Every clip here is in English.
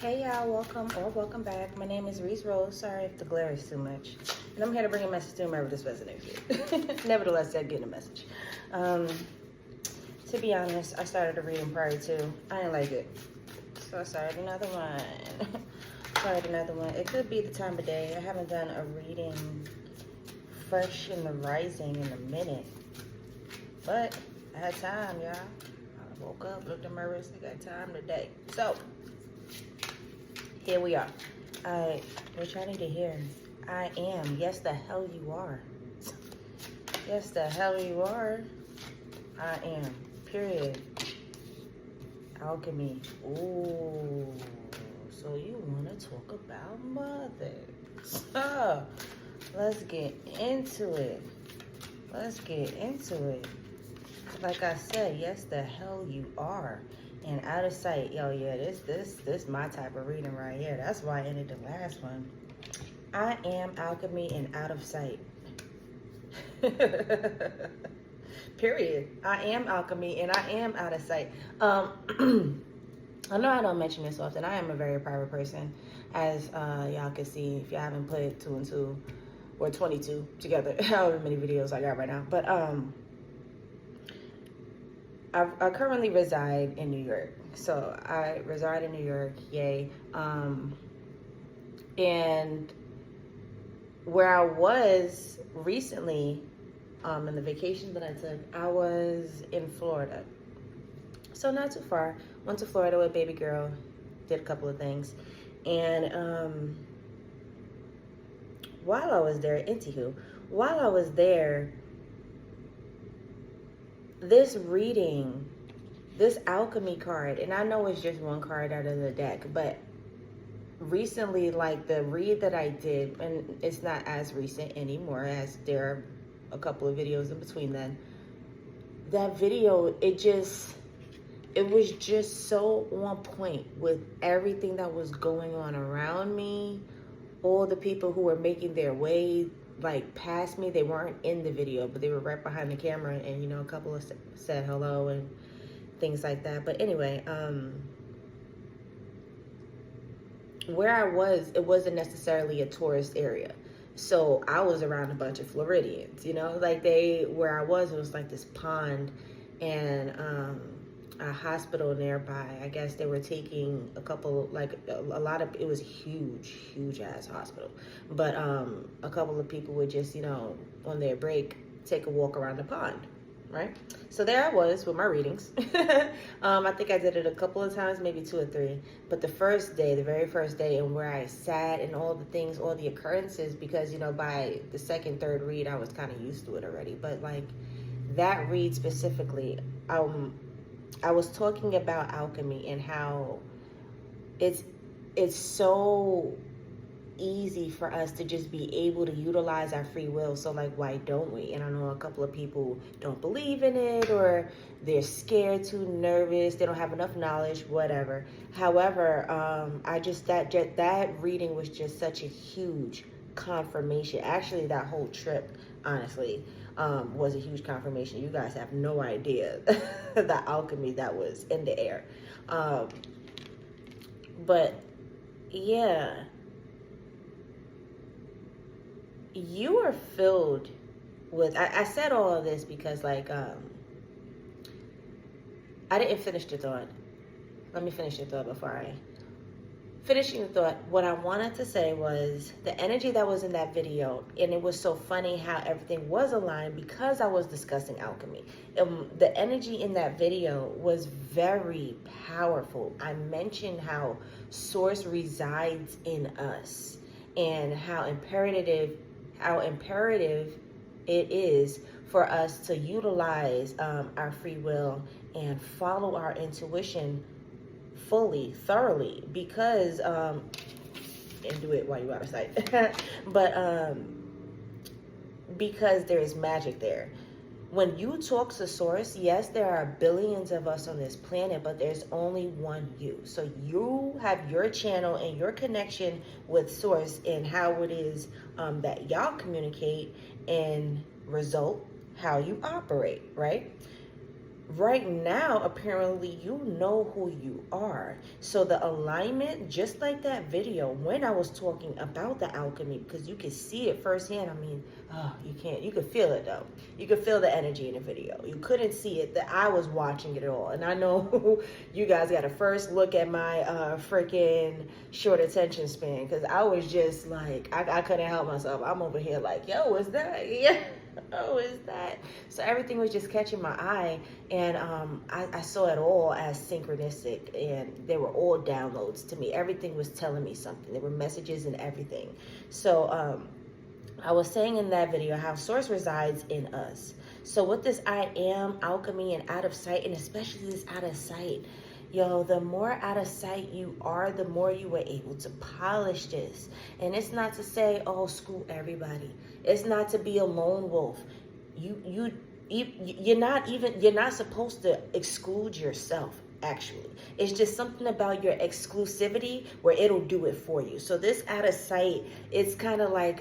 Hey y'all, welcome or welcome back. My name is Rees. Sorry if the glare is too much. And I'm here to bring a message to whomever this resonates with. Nevertheless, I'm getting a message. To be honest, I started a reading prior to. I didn't like it. So I started another one. It could be the time of day. I haven't done a reading fresh in the rising in a minute. But I had time, y'all. I woke up, looked at my wrist, I got time today. So here we are. What y'all need to hear. I am. Yes, the hell you are. Yes, the hell you are. I am. Period. Alchemy. Ooh. So you want to talk about mothers. So, let's get into it. Like I said, yes, the hell you are. And out of sight, yo, yeah, this my type of reading right here. That's why I ended the last one. I am alchemy and out of sight. Period. I am alchemy and I am out of sight. I know I don't mention this often. I am a very private person, as y'all can see if y'all haven't put 2 and 2 or 22 together, however many videos I got right now. But I currently reside in New York. So I reside in New York, yay. And where I was recently, in the vacation that I took, I was in Florida. So not too far. Went to Florida with baby girl, did a couple of things. And while I was there, this reading, this alchemy card, and I know it's just one card out of the deck, but recently, like the read that I did, and it's not as recent anymore as there are a couple of videos in between then, that video, it was just so on point with everything that was going on around me, all the people who were making their way like past me. They weren't in the video, but they were right behind the camera, and you know, a couple of said hello and things like that. But anyway, where I was, it wasn't necessarily a tourist area, so I was around a bunch of Floridians, you know, like where I was, it was like this pond and a hospital nearby. I guess they were taking a couple, like a lot of, it was huge ass hospital, but a couple of people would just, you know, on their break take a walk around the pond, right? So there I was with my readings. I think I did it a couple of times, maybe 2 or 3, but the very first day, and where I sat and all the things, all the occurrences, because you know, by the second, third read I was kind of used to it already, but like that read specifically, I was talking about alchemy and how it's so easy for us to just be able to utilize our free will. So like, why don't we? And I know a couple of people don't believe in it, or they're scared, too nervous, they don't have enough knowledge, whatever. However, that reading was just such a huge confirmation. Actually, that whole trip, honestly, was a huge confirmation. You guys have no idea the alchemy that was in the air. But yeah, you are filled with, I said all of this because like, I didn't finish the thought. Let me finish the thought before I finishing the thought. What I wanted to say was the energy that was in that video, and it was so funny how everything was aligned because I was discussing alchemy. The energy in that video was very powerful. I mentioned how source resides in us and how imperative it is for us to utilize our free will and follow our intuition fully, thoroughly, because and do it while you're out of sight. But because there is magic there. When you talk to source, yes, there are billions of us on this planet, but there's only one you. So you have your channel and your connection with source and how it is that y'all communicate and result how you operate, right? right now, apparently, you know who you are. So the alignment, just like that video, when I was talking about the alchemy, because you could see it firsthand. I mean, oh, you could feel it though. You could feel the energy in the video. You couldn't see it, that I was watching it all. And I know you guys got to first look at my freaking short attention span, because I was just like, I couldn't help myself. I'm over here like, yo, what's that? Yeah. Oh, is that? So everything was just catching my eye, and I saw it all as synchronistic, and they were all downloads to me. Everything was telling me something. There were messages and everything. So I was saying in that video how source resides in us. So with this I am, alchemy, and out of sight, and especially this out of sight, yo, the more out of sight you are, the more you were able to polish this. And it's not to say, oh, screw everybody. It's not to be a lone wolf. You're not supposed to exclude yourself. Actually, it's just something about your exclusivity where it'll do it for you. So this out of sight, it's kind of like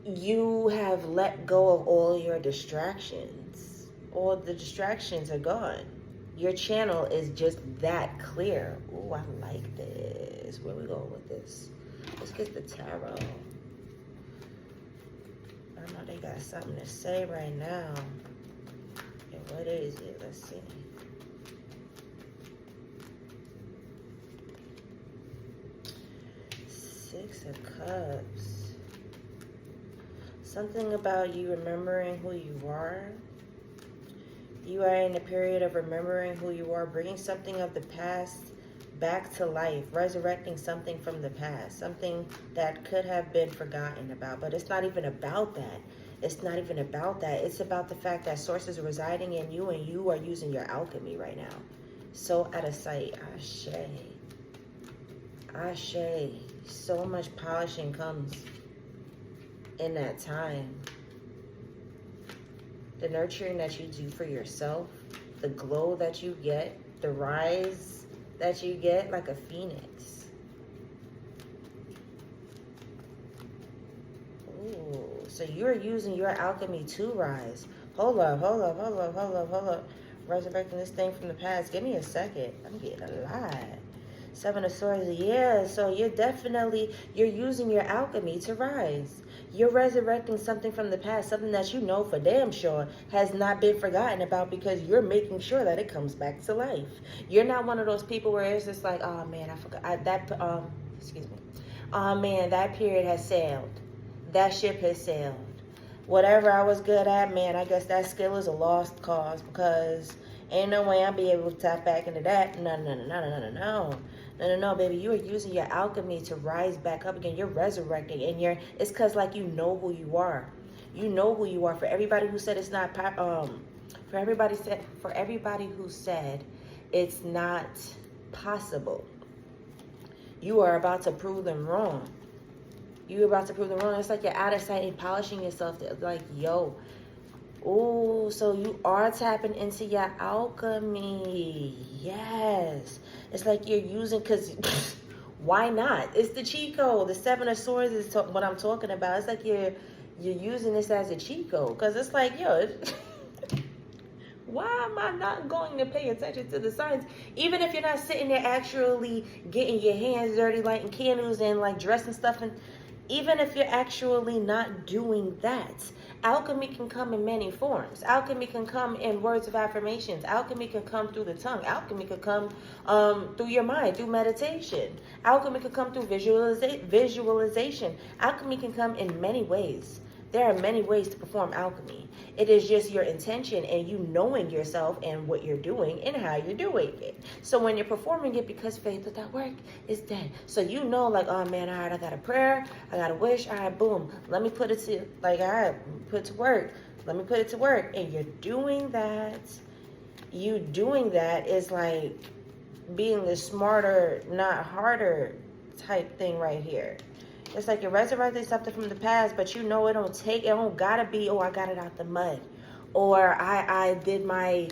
you have let go of all your distractions. All the distractions are gone. Your channel is just that clear. Ooh, I like this. Where we going with this? Let's get the tarot. I know they got something to say right now. And what is it? Let's see. Six of Cups. Something about you remembering who you are. You are in a period of remembering who you are, bringing something of the past back to life, resurrecting something from the past, something that could have been forgotten about. But it's not even about that. It's not even about that. It's about the fact that source is residing in you, and you are using your alchemy right now. So out of sight. Ashe. Ashe. So much polishing comes in that time. The nurturing that you do for yourself, the glow that you get, the rise that you get like a phoenix. Ooh, so you're using your alchemy to rise. Hold up. Resurrecting this thing from the past. Give me a second. I'm getting a lot. Seven of Swords, yeah, so you're using your alchemy to rise. You're resurrecting something from the past, something that you know for damn sure has not been forgotten about, because you're making sure that it comes back to life. You're not one of those people where it's just like, oh man, I forgot, excuse me. Oh man, that period has sailed. That ship has sailed. Whatever I was good at, man, I guess that skill is a lost cause, because ain't no way I'll be able to tap back into that. No, baby. You are using your alchemy to rise back up again. You're resurrecting, and it's because like you know who you are. You know who you are. For everybody who said it's not, for everybody who said it's not possible, you are about to prove them wrong. You're about to prove them wrong. It's like you're out of sight and polishing yourself. Like, yo. Oh, so you are tapping into your alchemy. Yes. It's like you're using, because why not? It's the cheat code. The Seven of Swords is what I'm talking about. It's like you're using this as a cheat code. Because it's like, yo, why am I not going to pay attention to the signs? Even if you're not sitting there actually getting your hands dirty, lighting candles and like dressing stuff, and even if you're actually not doing that, alchemy can come in many forms. Alchemy can come in words of affirmations. Alchemy can come through the tongue. Alchemy can come through your mind, through meditation. Alchemy can come through visualization. Alchemy can come in many ways. There are many ways to perform alchemy. It is just your intention and you knowing yourself and what you're doing and how you're doing it. So when you're performing it, because faith without work is dead. So you know, like, oh man, all right, I got a prayer, I got a wish, all right, boom. Let me put it to, like, all right, put it to work. Let me put it to work. And you're doing that. You doing that is like being the smarter, not harder type thing right here. It's like you're resurrecting something from the past, but you know it don't gotta be, oh, I got it out the mud. Or I did my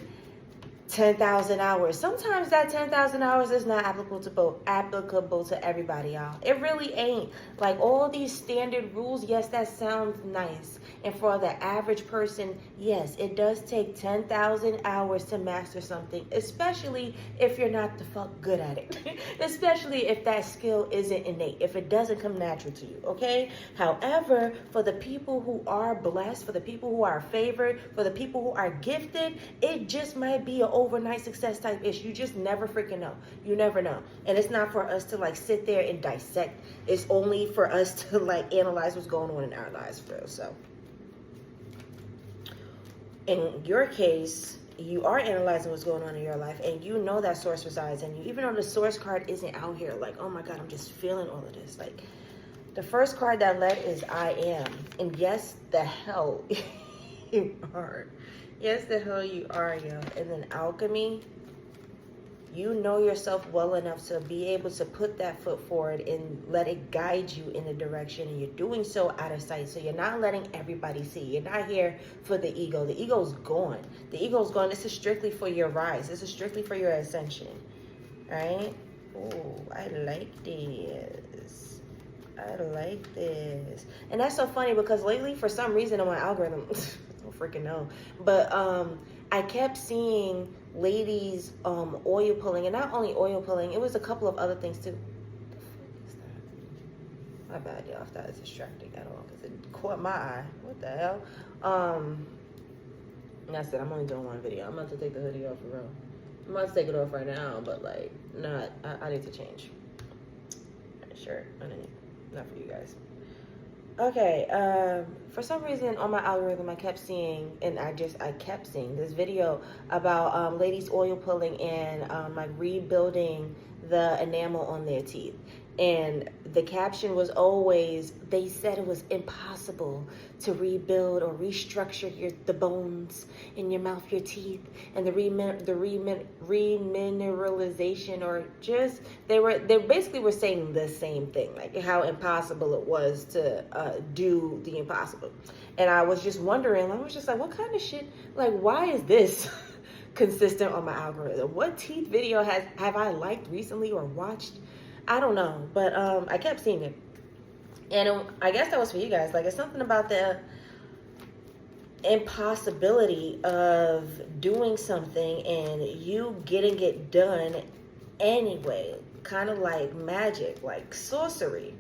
10,000 hours. Sometimes that 10,000 hours is not applicable to everybody, y'all. It really ain't. Like all these standard rules, yes, that sounds nice. And for the average person, yes, it does take 10,000 hours to master something, especially if you're not the fuck good at it. Especially if that skill isn't innate, if it doesn't come natural to you, okay? However, for the people who are blessed, for the people who are favored, for the people who are gifted, it just might be an overnight success type issue. You just never freaking know. You never know. And it's not for us to like sit there and dissect. It's only for us to like analyze what's going on in our lives, bro. So in your case, you are analyzing what's going on in your life, and you know that source resides in you. Even though the source card isn't out here like, oh my God, I'm just feeling all of this. Like, the first card that led is I am. And yes, the hell you are. Yes, the hell you are, yo. And then alchemy, you know yourself well enough to be able to put that foot forward and let it guide you in a direction. And you're doing so out of sight. So you're not letting everybody see. You're not here for the ego. The ego's gone. The ego's gone. This is strictly for your rise. This is strictly for your ascension. Right? Oh, I like this. I like this. And that's so funny because lately, for some reason on my algorithm, I don't freaking know, but I kept seeing ladies oil pulling, and not only oil pulling, it was a couple of other things too. What the fuck is that? My bad, y'all, if that is distracting at all, because it caught my eye. What the hell? And that's it. I'm only doing one video. I'm about to take the hoodie off for real. I'm about to take it off right now, but like, not. I need to change. Shirt underneath. Not for you guys. Okay, for some reason on my algorithm I kept seeing, and I kept seeing this video about ladies oil pulling and like rebuilding the enamel on their teeth. And the caption was always, they said it was impossible to rebuild or restructure the bones in your mouth, your teeth, and the remineralization, or just, they basically were saying the same thing, like how impossible it was to do the impossible. And I was just wondering, I was just like, what kind of shit, like, why is this consistent on my algorithm? What teeth video have I liked recently or watched? I don't know, but I kept seeing it. And I guess that was for you guys. Like, it's something about the impossibility of doing something and you getting it done anyway. Kind of like magic, like sorcery.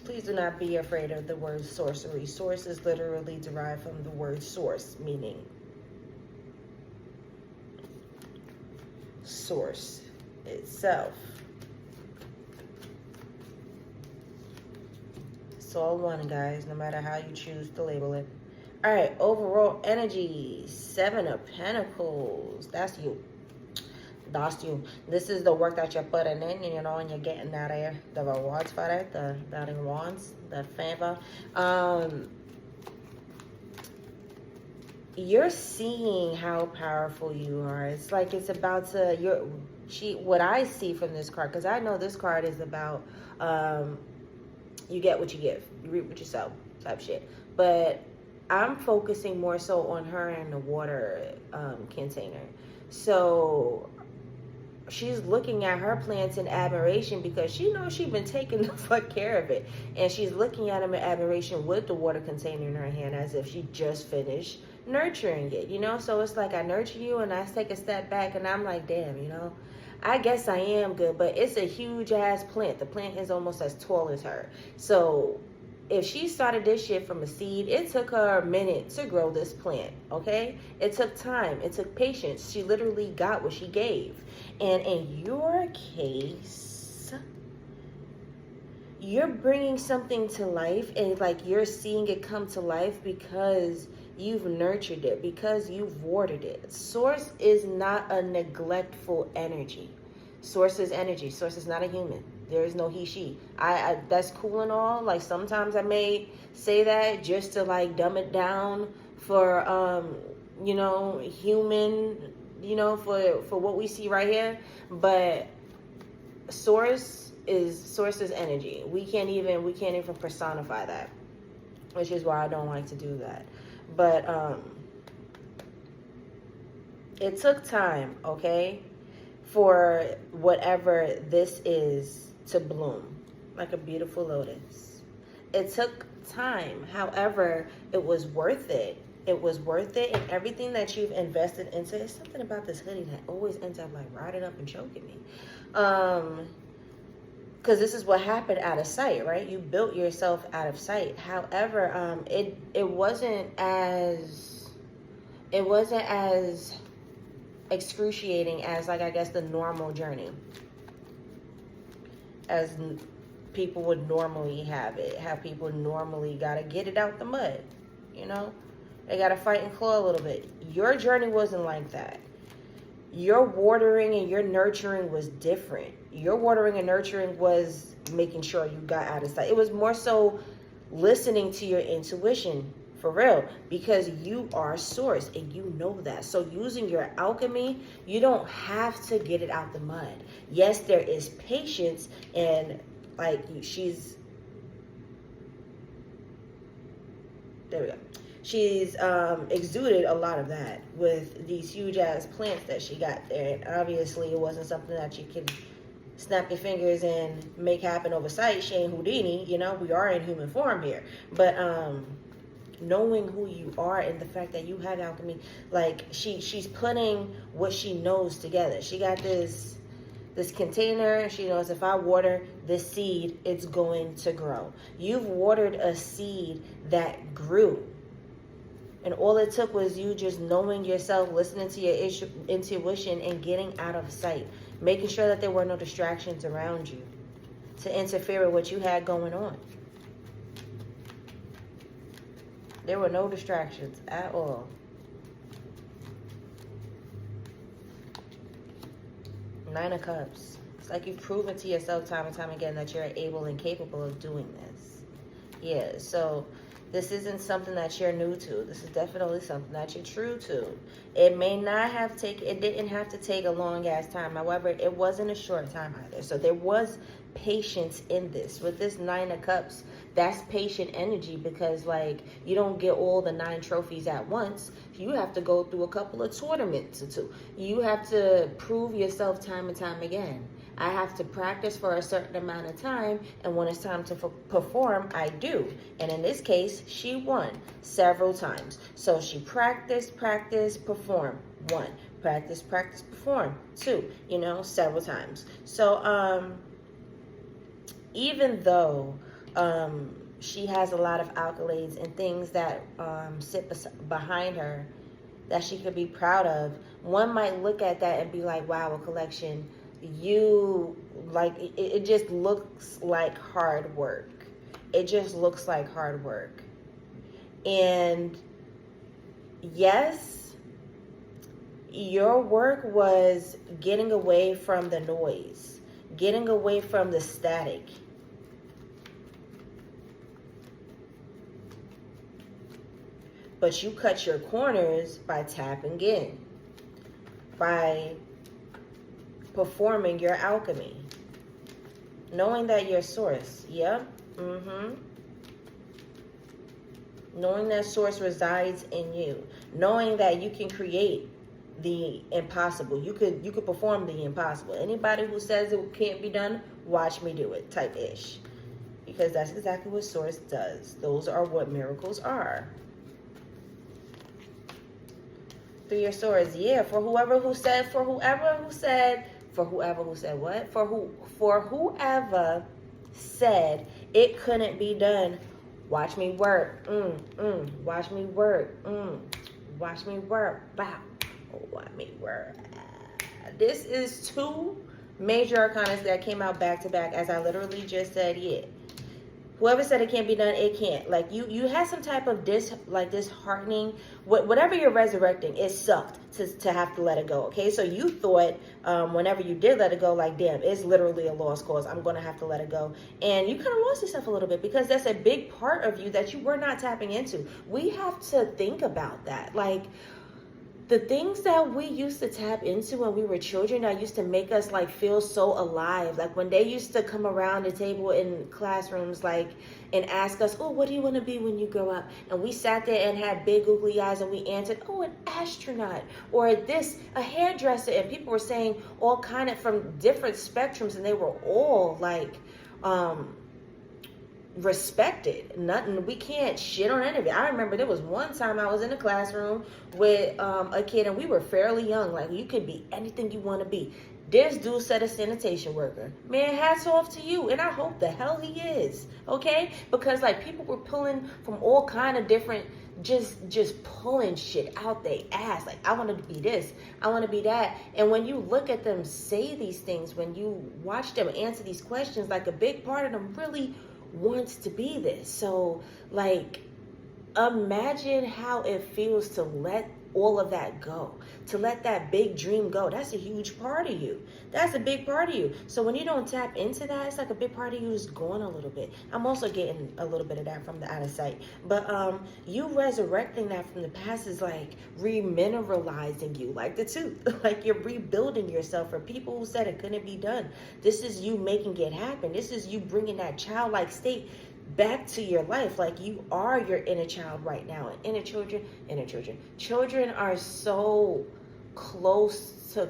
Please do not be afraid of the word sorcery. Source is literally derived from the word source, meaning source itself. It's all one, guys, no matter how you choose to label it. All right, overall energy, 7 of Pentacles. That's you. That's you. This is the work that you're putting in, you know, and you're getting that the rewards for it, the rewards, the favor. You're seeing how powerful you are. It's like it's about to, what I see from this card, because I know this card is about you get what you give, you reap what you sow type shit. But I'm focusing more so on her and the water container. So she's looking at her plants in admiration because she knows she's been taking the fuck care of it. And she's looking at them in admiration with the water container in her hand as if she just finished nurturing it, you know? So it's like I nurture you and I take a step back and I'm like, damn, you know, I guess I am good, but it's a huge ass plant. The plant is almost as tall as her. So if she started this shit from a seed, it took her a minute to grow this plant, okay? It took time. It took patience. She literally got what she gave. And in your case, you're bringing something to life, and like you're seeing it come to life because you've nurtured it, because you've watered it. Source is not a neglectful energy. Source is energy. Source is not a human. There is no he, she. I that's cool and all. Like sometimes I may say that just to like dumb it down for you know, human, you know, for what we see right here. But source is energy. We can't even personify that, which is why I don't like to do that. But It took time, okay, for whatever this is to bloom like a beautiful lotus. It took time. However, it was worth it. It was worth it, and everything that you've invested into. It's something about this hoodie that always ends up like riding up and choking me. Because this is what happened out of sight, right? You built yourself out of sight. However, it wasn't as excruciating as, like, I guess the normal journey, as people would normally have it. How people normally gotta get it out the mud, you know? They gotta fight and claw a little bit. Your journey wasn't like that. Your watering and your nurturing was different. Your watering and nurturing was making sure you got out of sight. It was more so listening to your intuition, for real, because you are source and you know that. So using your alchemy, you don't have to get it out the mud. Yes, there is patience, and like there we go. She's exuded a lot of that with these huge ass plants that she got there. And obviously it wasn't something that you could snap your fingers and make happen oversight. She ain't Houdini, you know, we are in human form here. But knowing who you are and the fact that you have alchemy, like she's putting what she knows together. She got this container. She knows if I water this seed, it's going to grow. You've watered a seed that grew. And all it took was you just knowing yourself, listening to your intuition, and getting out of sight. Making sure that there were no distractions around you to interfere with what you had going on. There were no distractions at all. Nine of Cups. It's like you've proven to yourself time and time again that you're able and capable of doing this. Yeah, so this isn't something that you're new to. This is definitely something that you're true to. It didn't have to take a long ass time. However, it wasn't a short time either. So there was patience in this. With this Nine of Cups, that's patient energy, because like you don't get all the 9 trophies at once. You have to go through a couple of tournaments or two. You have to prove yourself time and time again. I have to practice for a certain amount of time, and when it's time to perform, I do. And in this case, she won several times. So she practiced, perform. 1. Practice, perform. 2. You know, several times. So even though she has a lot of accolades and things that sit behind her that she could be proud of, one might look at that and be like, wow, a collection. You like it just looks like hard work. It just looks like hard work. And yes, your work was getting away from the noise, getting away from the static. But you cut your corners by tapping in, by performing your alchemy, knowing that your source, knowing that source resides in you, knowing that you can create the impossible. You could perform the impossible. Anybody who says it can't be done, watch me do it type ish, because that's exactly what source does. Those are what miracles are. 3 of Swords. Yeah, for whoever said it couldn't be done, watch me work. Watch me work. Watch me work. Wow. Watch me work. This is 2 major arcanas that came out back to back, as I literally just said. Yeah. Whoever said it can't be done, it can't. Like you had some type of disheartening, whatever you're resurrecting, it sucked to have to let it go. Okay, so you thought whenever you did let it go, like, damn, it's literally a lost cause. I'm gonna have to let it go, and you kind of lost yourself a little bit, because that's a big part of you that you were not tapping into. We have to think about that. Like, the things that we used to tap into when we were children that used to make us like feel so alive, like when they used to come around the table in classrooms like and ask us, oh, what do you want to be when you grow up? And we sat there and had big googly eyes and we answered, oh, an astronaut, or this, a hairdresser. And people were saying all kind of from different spectrums, and they were all like respected. Nothing, we can't shit on any of it. I remember there was one time I was in a classroom with a kid, and we were fairly young. Like, you can be anything you want to be. This dude said a sanitation worker. Man, hats off to you, and I hope the hell he is, okay? Because like people were pulling from all kind of different, just pulling shit out they ass. Like, I want to be this, I want to be that. And when you look at them say these things, when you watch them answer these questions, like a big part of them really wants to be this. So like, imagine how it feels to let all of that go, to let that big dream go. That's a huge part of you. That's a big part of you. So when you don't tap into that, it's like a big part of you is gone a little bit. I'm also getting a little bit of that from the out of sight. But you resurrecting that from the past is like remineralizing you, like the tooth. Like, you're rebuilding yourself. For people who said it couldn't be done, this is you making it happen. This is you bringing that childlike state back to your life. Like, you are your inner child right now. And children are so close to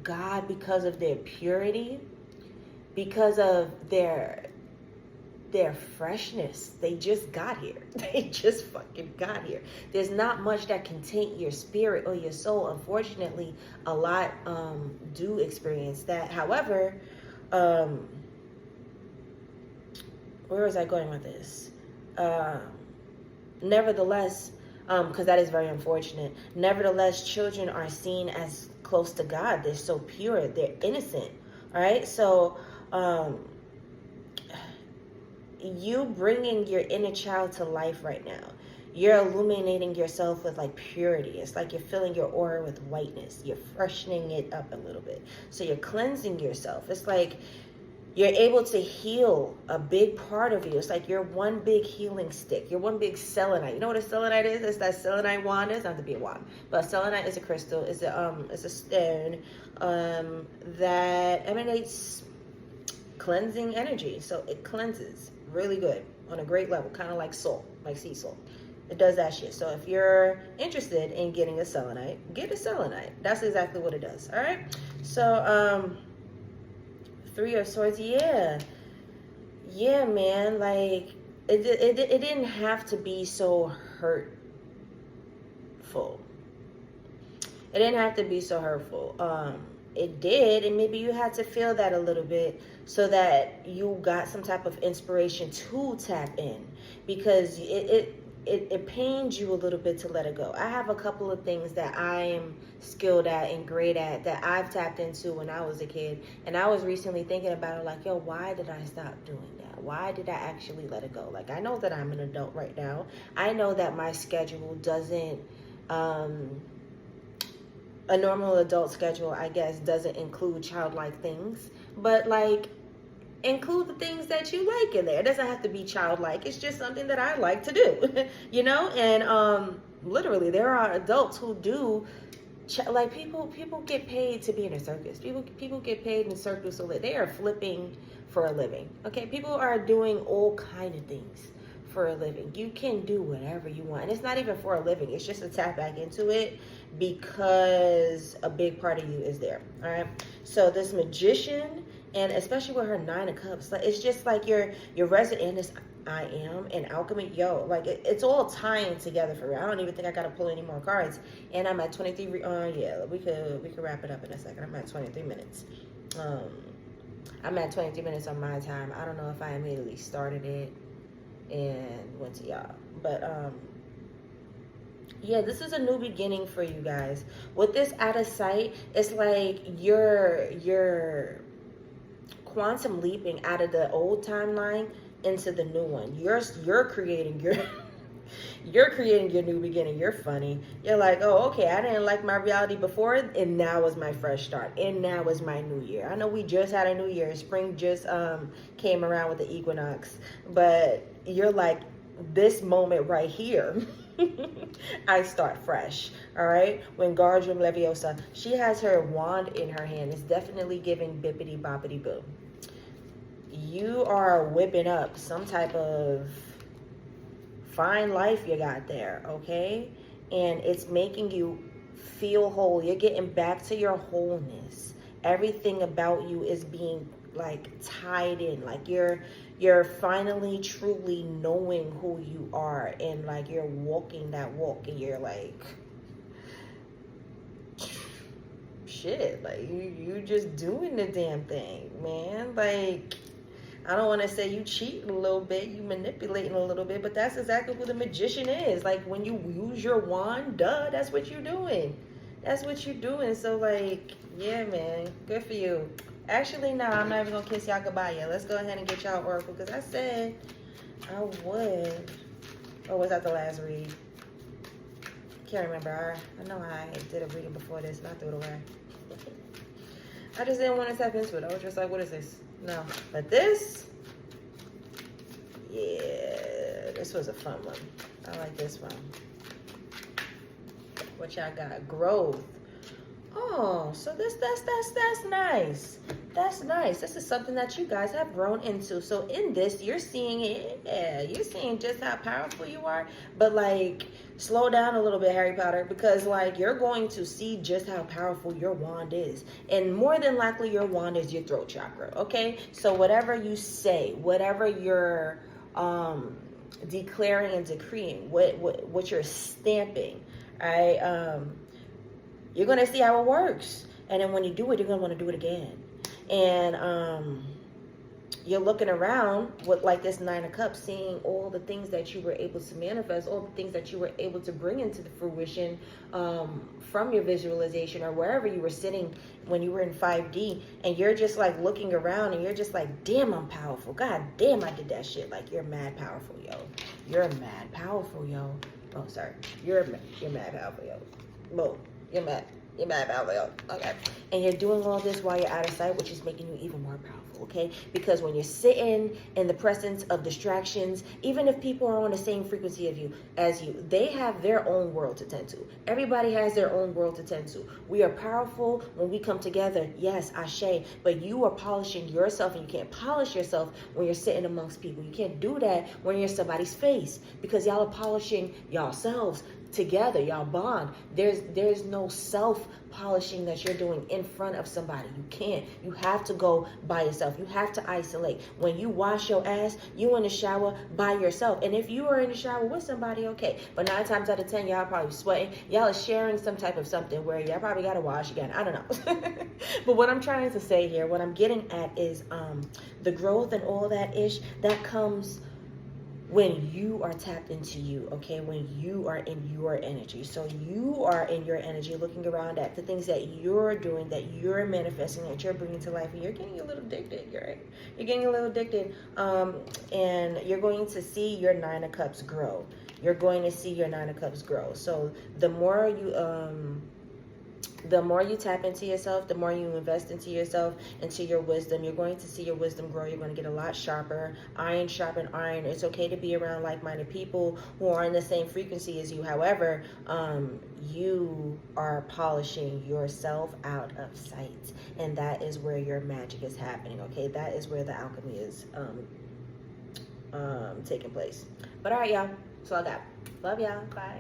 God because of their purity, because of their freshness. They just got here. They just fucking got here. There's not much that can taint your spirit or your soul. Unfortunately, a lot do experience that. However, where was I going with this? Nevertheless, because that is very unfortunate. Nevertheless, children are seen as close to God. They're so pure. They're innocent. All right. So, you bringing your inner child to life right now. You're illuminating yourself with like purity. It's like you're filling your aura with whiteness. You're freshening it up a little bit. So you're cleansing yourself. It's like you're able to heal a big part of you. It's like you're one big healing stick. You're one big selenite. You know what a selenite is? It's that selenite wand. It's not to be a wand, but selenite is a crystal. It's a stone that emanates cleansing energy. So it cleanses really good on a great level, kind of like salt, like sea salt. It does that shit. So if you're interested in getting a selenite, get a selenite. That's exactly what it does. All right. So Three of Swords, yeah, man. Like it didn't have to be so hurtful. It didn't have to be so hurtful. It did, and maybe you had to feel that a little bit so that you got some type of inspiration to tap in, because it pains you a little bit to let it go. I have a couple of things that I am skilled at and great at that I've tapped into when I was a kid. And I was recently thinking about it, like, yo, why did I stop doing that? Why did I actually let it go? Like, I know that I'm an adult right now. I know that my schedule doesn't, a normal adult schedule, I guess, doesn't include childlike things. But, like, include the things that you like in there. It doesn't have to be childlike. It's just something that I like to do, you know? And literally, there are adults who do, like, people get paid to be in a circus. People get paid in circus so that they are flipping for a living. Okay, people are doing all kind of things for a living. You can do whatever you want, and it's not even for a living. It's just to tap back into it because a big part of you is there. All right. So this Magician, and especially with her Nine of Cups, like, it's just like your resident in this I am and alchemy. Yo, like it's all tying together for real. I don't even think I gotta pull any more cards. And I'm at 23. Yeah, we could wrap it up in a second. I'm at 23 minutes. I'm at 23 minutes on my time. I don't know if I immediately started it and went to y'all, but yeah, this is a new beginning for you guys. With this out of sight, it's like you're quantum leaping out of the old timeline into the new one. You're creating your you're creating your new beginning. You're funny. You're like, oh, okay, I didn't like my reality before, and now is my fresh start, and now is my new year. I know we just had a new year. Spring just came around with the equinox, but you're like, this moment right here I start fresh. All right. When Guardian Leviosa, she has her wand in her hand. It's definitely giving bippity boppity boo. You are whipping up some type of fine life you got there, okay? And it's making you feel whole. You're getting back to your wholeness. Everything about you is being like tied in. Like you're finally truly knowing who you are, and like you're walking that walk, and you're like, shit, like you just doing the damn thing, man. Like, I don't want to say you cheating a little bit, you manipulating a little bit, but that's exactly what the magician is. Like, when you use your wand, duh, that's what you're doing. That's what you're doing. So, like, yeah, man, good for you. Actually, no, I'm not even going to kiss y'all goodbye yet. Let's go ahead and get y'all oracle, because I said I would. Or was that the last read? Can't remember. I know I did a reading before this, and I threw it away. I just didn't want to tap into it. I was just like, what is this? No. But this, yeah, this was a fun one. I like this one. What y'all got? Growth. Oh, so that's nice. That's nice. This is something that you guys have grown into. So in this, you're seeing it. Yeah, you're seeing just how powerful you are. But like, slow down a little bit, Harry Potter, because like you're going to see just how powerful your wand is. And more than likely, your wand is your throat chakra. Okay, so whatever you say, whatever you're declaring and decreeing, what you're stamping, right? You're going to see how it works. And then when you do it, you're going to want to do it again. And you're looking around with like this Nine of Cups, seeing all the things that you were able to manifest, all the things that you were able to bring into the fruition from your visualization or wherever you were sitting when you were in 5D. And you're just like looking around and you're just like, damn, I'm powerful. God damn, I did that shit. Like, you're mad powerful, yo. You're mad powerful, yo. Oh, sorry. You're mad powerful, yo. Whoa. You're mad powerful, okay? And you're doing all this while you're out of sight, which is making you even more powerful, okay? Because when you're sitting in the presence of distractions, even if people are on the same frequency as you, they have their own world to tend to. Everybody has their own world to tend to. We are powerful when we come together. Yes, ashe. But you are polishing yourself, and you can't polish yourself when you're sitting amongst people. You can't do that when you're in somebody's face, because y'all are polishing yourselves together. Y'all bond. There's no self polishing that you're doing in front of somebody. You can't. You have to go by yourself. You have to isolate. When you wash your ass, you in the shower by yourself. And if you are in the shower with somebody, okay. But 9 times out of 10, y'all probably sweating. Y'all are sharing some type of something where y'all probably got to wash again. I don't know. But what I'm trying to say here, what I'm getting at is the growth and all that ish that comes when you are tapped into you, okay? When you are in your energy. So you are in your energy, looking around at the things that you're doing, that you're manifesting, that you're bringing to life, and you're getting a little addicted, right? You're getting a little addicted, and you're going to see your Nine of Cups grow. You're going to see your Nine of Cups grow. So the more you tap into yourself, the more you invest into yourself, into your wisdom, you're going to see your wisdom grow. You're going to get a lot sharper. Iron sharpen iron. It's okay to be around like-minded people who are in the same frequency as you. However, you are polishing yourself out of sight. And that is where your magic is happening, okay? That is where the alchemy is taking place. But all right, y'all. That's all I got. Love y'all. Bye.